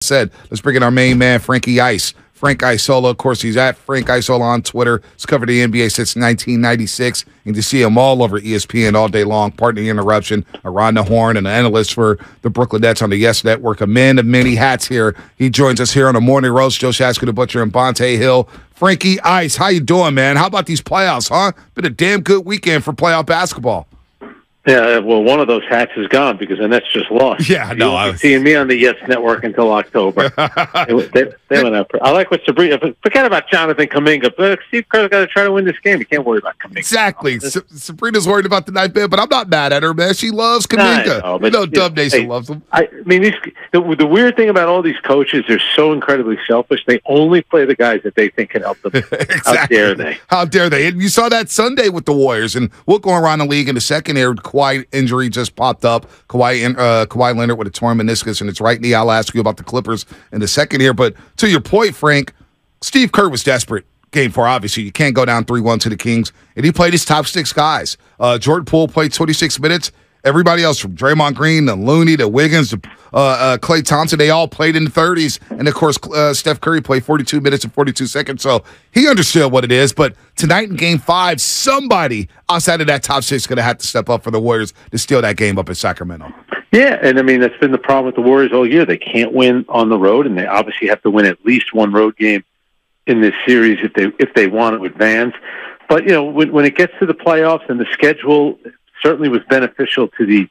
Said, let's bring in our main man, Frankie Ice. Frank Isola, of course, he's at Frank Isola on Twitter. He's covered the NBA since 1996. And you see him all over ESPN all day long. Pardon the interruption. Around the horn and an analyst for the Brooklyn Nets on the Yes Network. A man of many hats here. He joins us here on the Morning Roast. Joe Shasky, the Butcher, and Bonte Hill. Frankie Ice, how you doing, man? How about these playoffs, huh? Been a damn good weekend for playoff basketball. Yeah, well, one of those hats is gone because the Nets just lost. Yeah, no, I was seeing me on the Yes Network until October. they went up. I like what Sabrina. Forget about Jonathan Kuminga. But Steve Kerr's got to try to win this game. You can't worry about Kuminga. Exactly. Sabrina's worried about the night bed, but I'm not mad at her, man. She loves Kuminga. Dub Nation loves him. I mean, the weird thing about all these coaches, they're so incredibly selfish. They only play the guys that they think can help them. Exactly. How dare they? How dare they? And you saw that Sunday with the Warriors, and we'll go around the league in the second here. Kawhi injury just popped up. Kawhi Leonard with a torn meniscus in his right knee. I'll ask you about the Clippers in the second here. But to your point, Frank, Steve Kerr was desperate. Game 4, obviously. You can't go down 3-1 to the Kings. And he played his top 6 guys. Jordan Poole played 26 minutes. Everybody else from Draymond Green to Looney to Wiggins to Klay Thompson, they all played in the 30s. And, of course, Steph Curry played 42 minutes and 42 seconds. So he understood what it is. But tonight in Game 5, somebody outside of that top 6 is going to have to step up for the Warriors to steal that game up in Sacramento. Yeah, and, I mean, that's been the problem with the Warriors all year. They can't win on the road, and they obviously have to win at least one road game in this series if they want to advance. But, you know, when it gets to the playoffs and the schedule certainly was beneficial to the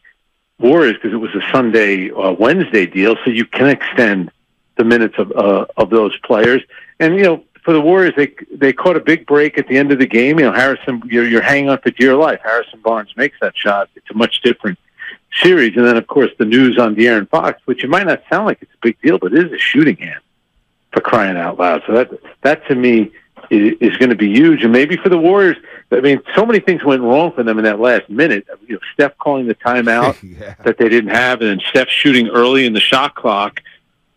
Warriors because it was a Sunday, Wednesday deal, so you can extend the minutes of those players. And, you know, for the Warriors, they caught a big break at the end of the game. You know, Harrison, you're hanging on for dear life. Harrison Barnes makes that shot. It's a much different series. And then, of course, the news on De'Aaron Fox, which it might not sound like it's a big deal, but it is a shooting hand, for crying out loud. So that to me is going to be huge. And maybe for the Warriors, I mean, so many things went wrong for them in that last minute. You know, Steph calling the timeout that they didn't have, and then Steph shooting early in the shot clock,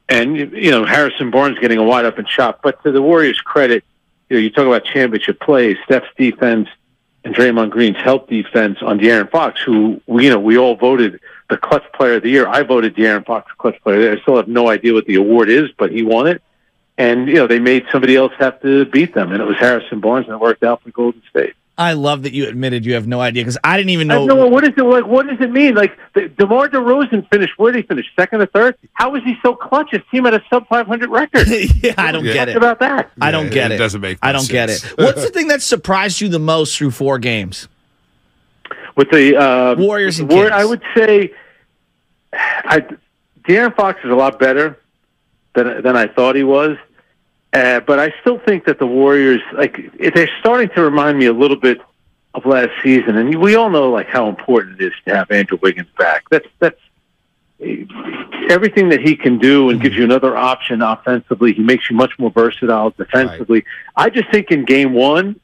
and, you know, Harrison Barnes getting a wide open shot. But to the Warriors' credit, you know, you talk about championship plays, Steph's defense and Draymond Green's help defense on De'Aaron Fox, who, we all voted the clutch player of the year. I voted De'Aaron Fox clutch player of the year. I still have no idea what the award is, but he won it. And, you know, they made somebody else have to beat them, and it was Harrison Barnes, and it worked out for Golden State. I love that you admitted you have no idea, because I didn't even know. What is it like? What does it mean? Like, DeMar DeRozan finished, where did he finish? Second or third? How was he so clutch? His team had a sub-500 record. Yeah, I don't get it. About that. I don't get it. It doesn't make I don't get it. What's the thing that surprised you the most through 4 games? With the Warriors and Kings. I would say De'Aaron Fox is a lot better than I thought he was. But I still think that the Warriors, they're starting to remind me a little bit of last season. And we all know, how important it is to have Andrew Wiggins back. That's everything that he can do and gives you another option offensively. He makes you much more versatile defensively. Right. I just think in Game 1,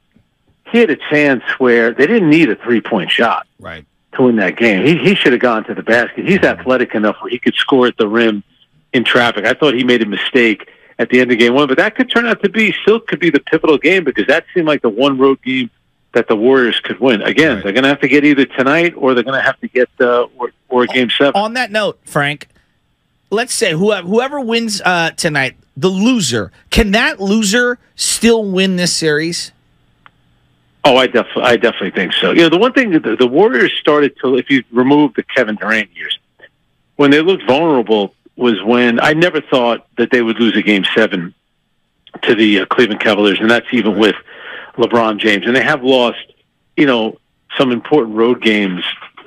he had a chance where they didn't need a 3-point shot to win that game. He should have gone to the basket. He's athletic enough where he could score at the rim in traffic. I thought he made a mistake at the end of Game 1, but that could turn out to be the pivotal game, because that seemed like the one road game that the Warriors could win. Again, they're going to have to get either tonight or they're going to have to get or Game 7. On that note, Frank, let's say whoever wins tonight, the loser, can that loser still win this series? Oh, I definitely think so. You know, the one thing that the Warriors started to, if you remove the Kevin Durant years, when they looked vulnerable, was when I never thought that they would lose a Game 7 to the Cleveland Cavaliers, and that's even with LeBron James. And they have lost, some important road games.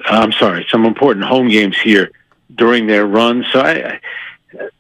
Some important home games here during their run. So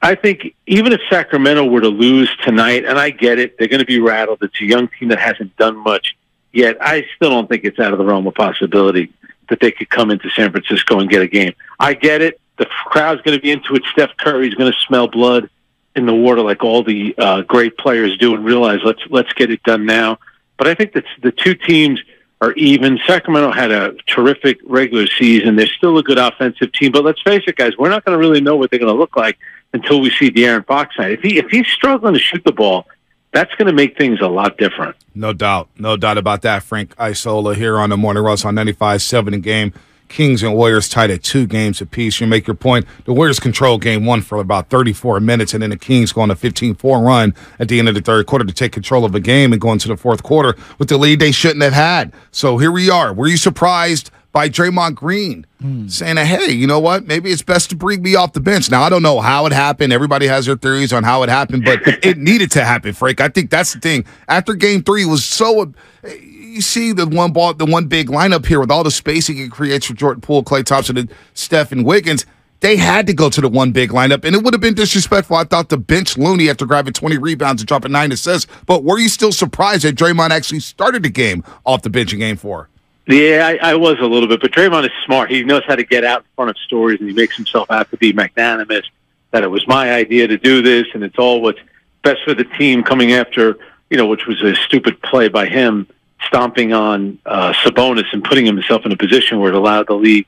I think even if Sacramento were to lose tonight, and I get it, they're going to be rattled. It's a young team that hasn't done much yet. I still don't think it's out of the realm of possibility that they could come into San Francisco and get a game. I get it. The crowd's going to be into it. Steph Curry's going to smell blood in the water like all the great players do and realize let's get it done now. But I think that the two teams are even. Sacramento had a terrific regular season. They're still a good offensive team. But let's face it, guys, we're not going to really know what they're going to look like until we see De'Aaron Fox tonight. If he's struggling to shoot the ball, that's going to make things a lot different. No doubt. No doubt about that, Frank Isola here on the Morning Roast on 95.7 The Game. Kings and Warriors tied at 2 games apiece. You make your point. The Warriors control game 1 for about 34 minutes, and then the Kings go on a 15-4 run at the end of the third quarter to take control of the game and go into the fourth quarter with the lead they shouldn't have had. So here we are. Were you surprised by Draymond Green saying, hey, you know what? Maybe it's best to bring me off the bench. Now, I don't know how it happened. Everybody has their theories on how it happened, but it needed to happen, Frank. I think that's the thing. After game 3 was so you see the one big lineup here with all the spacing it creates for Jordan Poole, Klay Thompson, and Steph and Wiggins. They had to go to the one big lineup, and it would have been disrespectful, I thought, to bench Looney after grabbing 20 rebounds and dropping 9 assists. But were you still surprised that Draymond actually started the game off the bench in game 4? Yeah, I was a little bit, but Draymond is smart. He knows how to get out in front of stories, and he makes himself out to be magnanimous, that it was my idea to do this, and it's all what's best for the team coming after, which was a stupid play by him, stomping on Sabonis and putting himself in a position where it allowed the league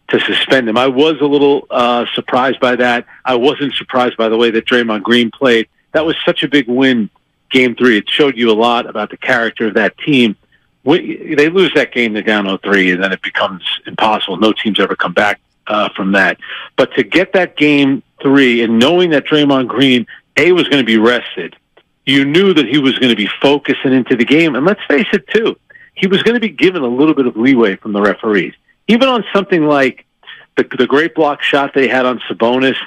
to suspend him. I was a little surprised by that. I wasn't surprised by the way that Draymond Green played. That was such a big win, Game 3. It showed you a lot about the character of that team. They lose that game, they're down 0-3, and then it becomes impossible. No team's ever come back from that. But to get that Game 3 and knowing that Draymond Green, was going to be rested, you knew that he was going to be focused and into the game. And let's face it, too, he was going to be given a little bit of leeway from the referees. Even on something like the great block shot they had on Sabonis.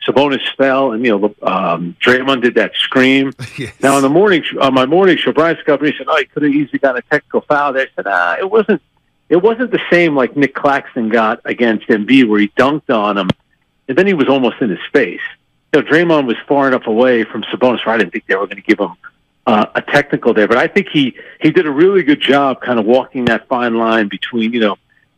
Sabonis fell, and Draymond did that scream. Yes. Now on my morning show, Brian Scalabrine said, he could have easily gotten a technical foul there. I said, it wasn't the same like Nick Claxton got against Embiid, where he dunked on him, and then he was almost in his face. Draymond was far enough away from Sabonis, where I didn't think they were going to give him a technical there. But I think he did a really good job, kind of walking that fine line between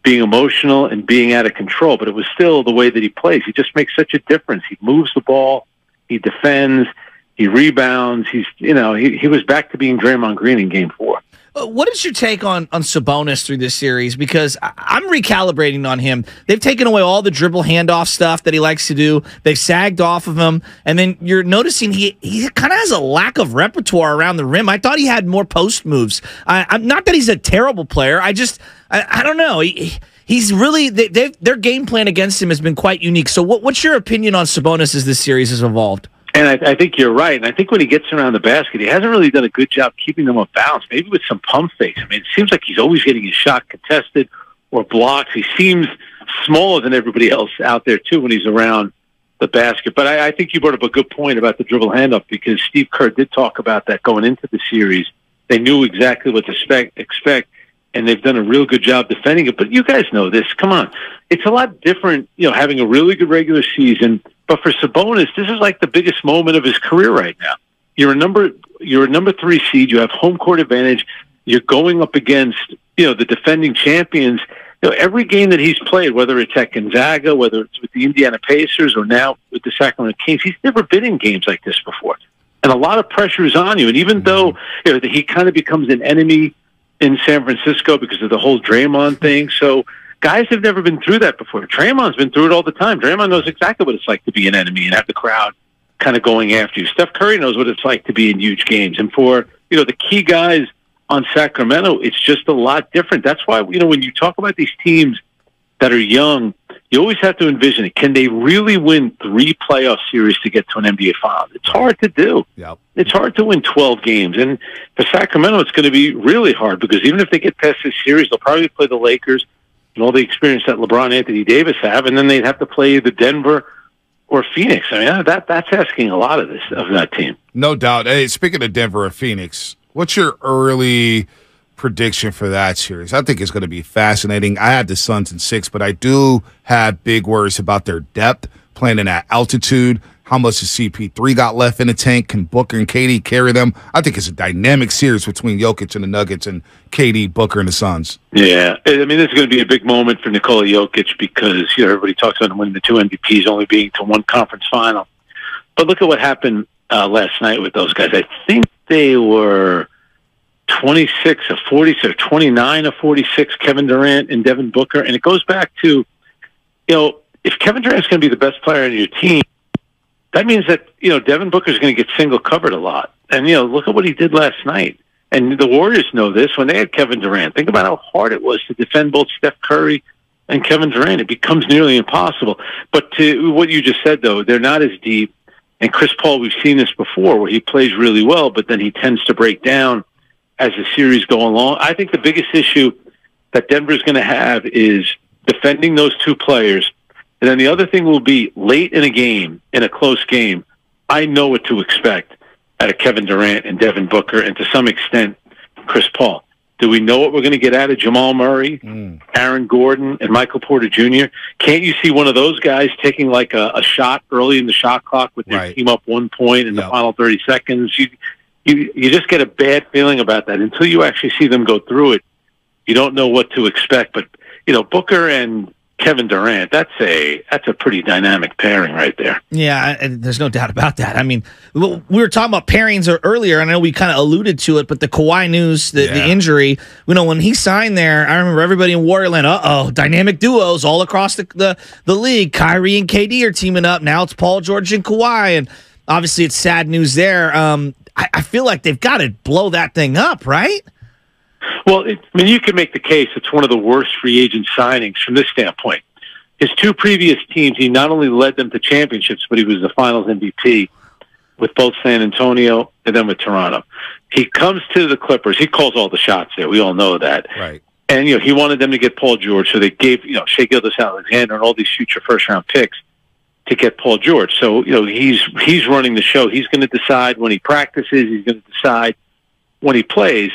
being emotional and being out of control, but it was still the way that he plays. He just makes such a difference. He moves the ball, he defends, he rebounds. He was back to being Draymond Green in Game 4. What is your take on Sabonis through this series? Because I'm recalibrating on him. They've taken away all the dribble handoff stuff that he likes to do. They've sagged off of him. And then you're noticing he kind of has a lack of repertoire around the rim. I thought he had more post moves. I'm not that he's a terrible player. I don't know. He's really their game plan against him has been quite unique. So what's your opinion on Sabonis as this series has evolved? And I think you're right. And I think when he gets around the basket, he hasn't really done a good job keeping them off balance, maybe with some pump fakes. I mean, it seems like he's always getting his shot contested or blocked. He seems smaller than everybody else out there, too, when he's around the basket. But I think you brought up a good point about the dribble handoff, because Steve Kerr did talk about that going into the series. They knew exactly what to expect, and they've done a real good job defending it. But you guys know this. Come on. It's a lot different, having a really good regular season. But for Sabonis, this is like the biggest moment of his career right now. You're a number 3 seed. You have home court advantage. You're going up against, the defending champions. Every game that he's played, whether it's at Gonzaga, whether it's with the Indiana Pacers, or now with the Sacramento Kings, he's never been in games like this before. And a lot of pressure is on you. And even though he kind of becomes an enemy in San Francisco because of the whole Draymond thing, so guys have never been through that before. Draymond's been through it all the time. Draymond knows exactly what it's like to be an enemy and have the crowd kind of going after you. Steph Curry knows what it's like to be in huge games. And for, the key guys on Sacramento, it's just a lot different. That's why, when you talk about these teams that are young, you always have to envision it. Can they really win 3 playoff series to get to an NBA final? It's hard to do. Yep. It's hard to win 12 games. And for Sacramento, it's going to be really hard, because even if they get past this series, they'll probably play the Lakers and all the experience that LeBron, Anthony Davis have, and then they'd have to play the Denver or Phoenix. I mean, that's asking a lot of that team. No doubt. Hey, speaking of Denver or Phoenix, what's your early prediction for that series? I think it's going to be fascinating. I had the Suns in 6, but I do have big worries about their depth, playing in that altitude. How much has CP3 got left in the tank? Can Booker and KD carry them? I think it's a dynamic series between Jokic and the Nuggets and KD, Booker, and the Suns. Yeah. I mean, this is going to be a big moment for Nikola Jokic, because everybody talks about him winning the 2 MVPs, only being to 1 conference final. But look at what happened last night with those guys. I think they were 26 of 46 or 29 of 46, Kevin Durant and Devin Booker. And it goes back to, if Kevin Durant's going to be the best player on your team, that means that, Devin Booker's going to get single covered a lot. And, look at what he did last night. And the Warriors know this when they had Kevin Durant. Think about how hard it was to defend both Steph Curry and Kevin Durant, it becomes nearly impossible. But to what you just said, though, they're not as deep. And Chris Paul, we've seen this before, where he plays really well, but then he tends to break down as the series go along. I think the biggest issue that Denver's going to have is defending those two players. And then the other thing will be late in a game, in a close game, I know what to expect out of Kevin Durant and Devin Booker, and to some extent, Chris Paul. Do we know what we're going to get out of Jamal Murray, Aaron Gordon, and Michael Porter Jr.? Can't you see one of those guys taking like a shot early in the shot clock with their team up 1 point in the final 30 seconds? You just get a bad feeling about that. Until you actually see them go through it, you don't know what to expect. But, Booker and Kevin Durant, that's a pretty dynamic pairing right there. Yeah, and there's no doubt about that. I mean, we were talking about pairings earlier. I know we kind of alluded to it, but the Kawhi news, the injury, when he signed there, I remember everybody in Warriorland, dynamic duos all across the league. Kyrie and KD are teaming up. Now it's Paul George and Kawhi, and obviously it's sad news there. I feel like they've got to blow that thing up, right? Well, you can make the case it's one of the worst free agent signings from this standpoint. His two previous teams, he not only led them to championships, but he was the finals MVP with both San Antonio and then with Toronto. He comes to the Clippers. He calls all the shots there. We all know that. Right. And, he wanted them to get Paul George, so they gave, Shea Gilgeous-Alexander and all these future first-round picks to get Paul George. So, he's running the show. He's going to decide when he practices. He's going to decide when he plays.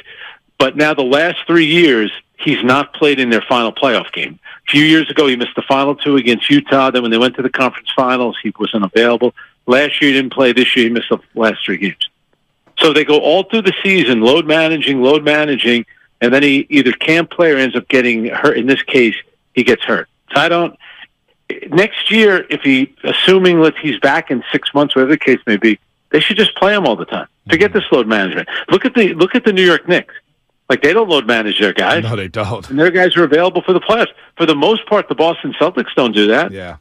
But now the last 3 years, he's not played in their final playoff game. A few years ago, he missed the final two against Utah. Then when they went to the conference finals, he wasn't available. Last year, he didn't play. This year, he missed the last 3 games. So they go all through the season, load managing, and then he either can't play or ends up getting hurt. In this case, he gets hurt. So next year, assuming that he's back in 6 months, whatever the case may be, they should just play him all the time. Forget this load management. Look at the New York Knicks. Like, they don't load manage their guys. No, they don't. And their guys are available for the playoffs. For the most part, the Boston Celtics don't do that. Yeah.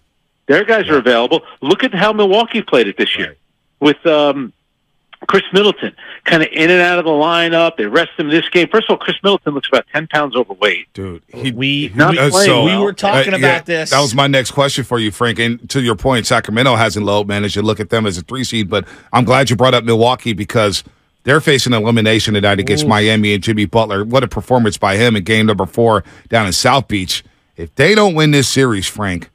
Their guys are available. Look at how Milwaukee played it this year with Chris Middleton, kind of in and out of the lineup. They rest him this game. First of all, Chris Middleton looks about 10 pounds overweight. Dude, we were talking about this. That was my next question for you, Frank. And to your point, Sacramento hasn't load managed. You look at them as a 3 seed, but I'm glad you brought up Milwaukee because they're facing elimination tonight against Miami and Jimmy Butler. What a performance by him in game number 4 down in South Beach. If they don't win this series, Frank,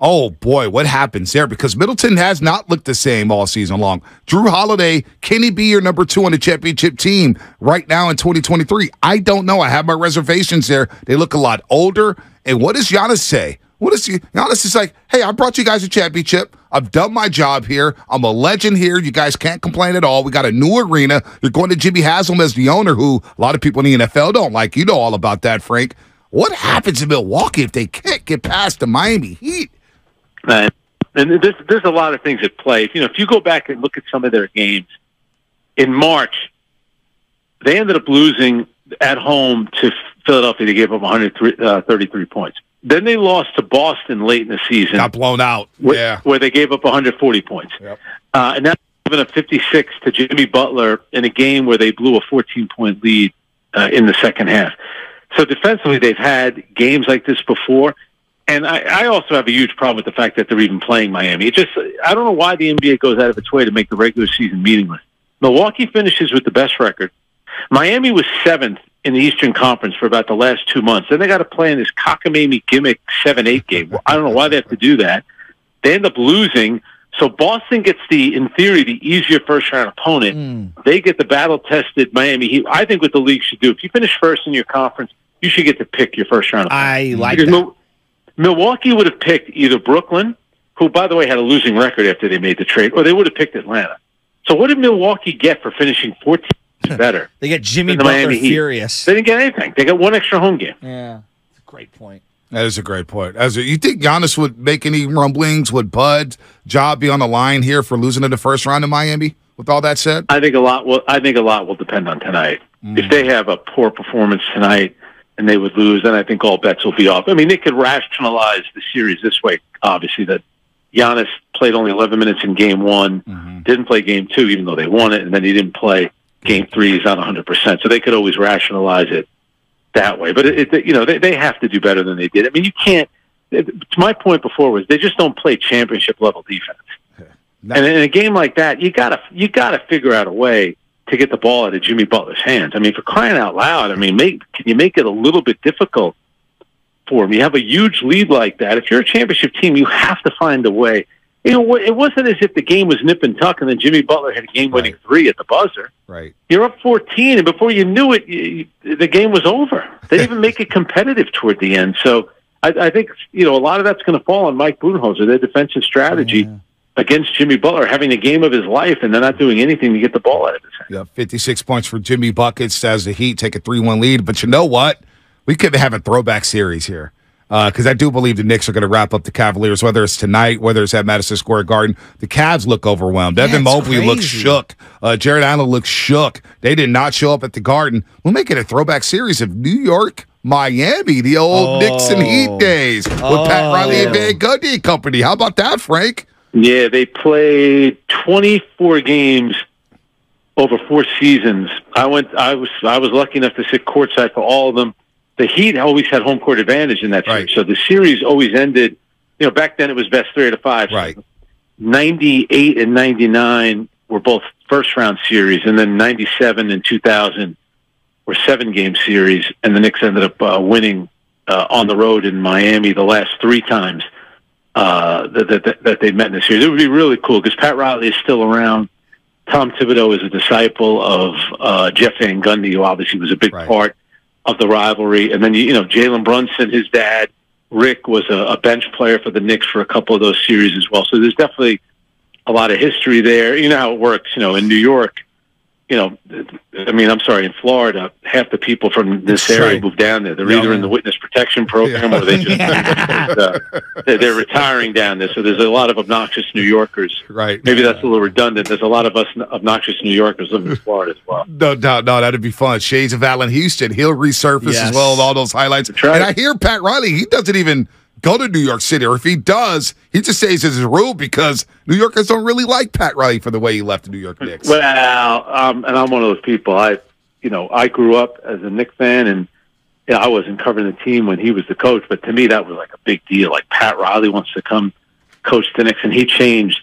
oh boy, what happens there? Because Middleton has not looked the same all season long. Drew Holiday, can he be your number 2 on the championship team right now in 2023? I don't know. I have my reservations there. They look a lot older. And what does Giannis say? Giannis is like, hey, I brought you guys a championship. I've done my job here. I'm a legend here. You guys can't complain at all. We got a new arena. You're going to Jimmy Haslam as the owner, who a lot of people in the NFL don't like. You know all about that, Frank. What happens in Milwaukee if they can't get past the Miami Heat? And there's a lot of things at play. If you go back and look at some of their games, in March, they ended up losing at home to Philadelphia. They gave up 133 points. Then they lost to Boston late in the season. Got blown out. Where they gave up 140 points. Yep. And then given up 56 to Jimmy Butler in a game where they blew a 14-point lead in the second half. So defensively, they've had games like this before. And I also have a huge problem with the fact that they're even playing Miami. I don't know why the NBA goes out of its way to make the regular season meaningless. Milwaukee finishes with the best record. Miami was 7th in the Eastern Conference for about the last 2 months. Then they got to play in this cockamamie gimmick 7-8 game. I don't know why they have to do that. They end up losing. So Boston gets in theory, the easier first-round opponent. They get the battle-tested Miami Heat. I think what the league should do, if you finish first in your conference, you should get to pick your first-round opponent. I like that. Milwaukee would have picked either Brooklyn, who, by the way, had a losing record after they made the trade, or they would have picked Atlanta. So what did Milwaukee get for finishing 14 better? They get Jimmy Butler furious. They didn't get anything. They got one extra home game. Yeah, that's a great point. That is a great point. You think Giannis would make any rumblings? Would Bud's job be on the line here for losing in the first round in Miami? With all that said, I think a lot will depend on tonight. If they have a poor performance tonight and they would lose, then I think all bets will be off. I mean, they could rationalize the series this way. Obviously, that Giannis played only 11 minutes in Game 1, didn't play Game 2, even though they won it, and then he didn't play Game 3. He's not 100%. So they could always rationalize it that way. But they have to do better than they did. I mean, you can't. My point before was they just don't play championship level defense. And in a game like that, you gotta figure out a way to get the ball out of Jimmy Butler's hands. I mean, for crying out loud, I mean, can you make it a little bit difficult for him? You have a huge lead like that. If you're a championship team, you have to find a way. You know, it wasn't as if the game was nip and tuck and then Jimmy Butler had a game-winning three at the buzzer. Right. You're up 14, and before you knew it, the game was over. They didn't even make it competitive toward the end. So I think, a lot of that's going to fall on Mike Budenholzer, their defensive strategy against Jimmy Butler, having a game of his life, and they're not doing anything to get the ball out of his hand. Yeah, 56 points for Jimmy Buckets as the Heat take a 3-1 lead. But you know what? We could have a throwback series here. Because I do believe the Knicks are going to wrap up the Cavaliers, whether it's tonight, whether it's at Madison Square Garden. The Cavs look overwhelmed. Evan Mobley looks shook. Jared Allen looks shook. They did not show up at the Garden. We'll make it a throwback series of New York, Miami, the old Knicks and Heat days with Pat Riley and Van Gundy and company. How about that, Frank? Yeah, they played 24 games over 4 seasons. I was lucky enough to sit courtside for all of them. The Heat always had home court advantage in that series. So the series always ended, back then it was best 3 out of 5. Right. So 98 and 99 were both first-round series, and then 97 and 2000 were 7-game series, and the Knicks ended up winning on the road in Miami the last 3 times that they met in the series. It would be really cool because Pat Riley is still around. Tom Thibodeau is a disciple of Jeff Van Gundy, who obviously was a big part of the rivalry. And then, Jalen Brunson, his dad, Rick, was a bench player for the Knicks for a couple of those series as well. So there's definitely a lot of history there. You know how it works, in New York, in Florida, half the people from this area move down there. They're either in the witness protection program or they just they're retiring down there. So there's a lot of obnoxious New Yorkers. Right. Maybe that's a little redundant. There's a lot of us obnoxious New Yorkers living in Florida as well. No doubt. No, that'd be fun. Shades of Allen Houston. He'll resurface as well with all those highlights. Right. And I hear Pat Riley, he doesn't even go to New York City, or if he does, he just stays as his rule because New Yorkers don't really like Pat Riley for the way he left the New York Knicks. Well, and I'm one of those people. I grew up as a Knicks fan, and I wasn't covering the team when he was the coach, but to me that was like a big deal. Like Pat Riley wants to come coach the Knicks, and he changed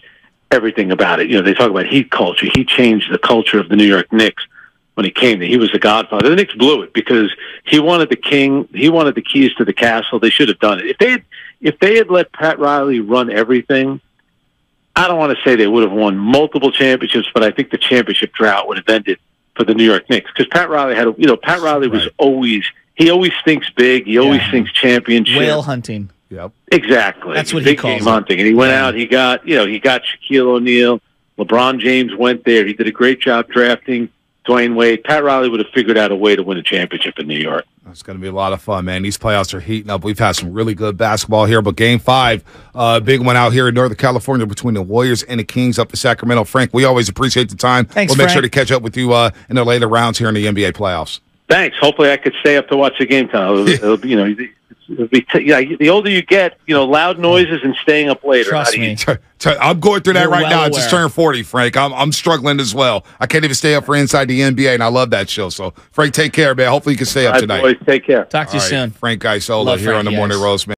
everything about it. They talk about Heat culture. He changed the culture of the New York Knicks when he came there. He was the godfather. The Knicks blew it because he wanted the king. He wanted the keys to the castle. They should have done it. If they had let Pat Riley run everything, I don't want to say they would have won multiple championships, but I think the championship drought would have ended for the New York Knicks because Pat Riley was always thinks big. He always thinks championship. Whale hunting. Yep. Exactly. That's what big he calls game hunting. And he went out. He got Shaquille O'Neal. LeBron James went there. He did a great job drafting Dwayne Wade. Pat Riley would have figured out a way to win a championship in New York. It's going to be a lot of fun, man. These playoffs are heating up. We've had some really good basketball here, but Game 5, big one out here in Northern California between the Warriors and the Kings up to Sacramento. Frank, we always appreciate the time. Thanks, we'll make Frank. sure to catch up with you in the later rounds here in the NBA playoffs. Thanks. Hopefully I could stay up to watch the game, Tom. It'll be, the older you get, loud noises and staying up later. Trust me. I'm going through that You're right well now. I aware. just turned 40, Frank. I'm struggling as well. I can't even stay up for Inside the NBA, and I love that show. So, Frank, take care, man. Hopefully you can stay up tonight. Boys, take care. Talk to you All right, soon. Frank Isola Love here on the Frankie Morning Ice. Roast, man.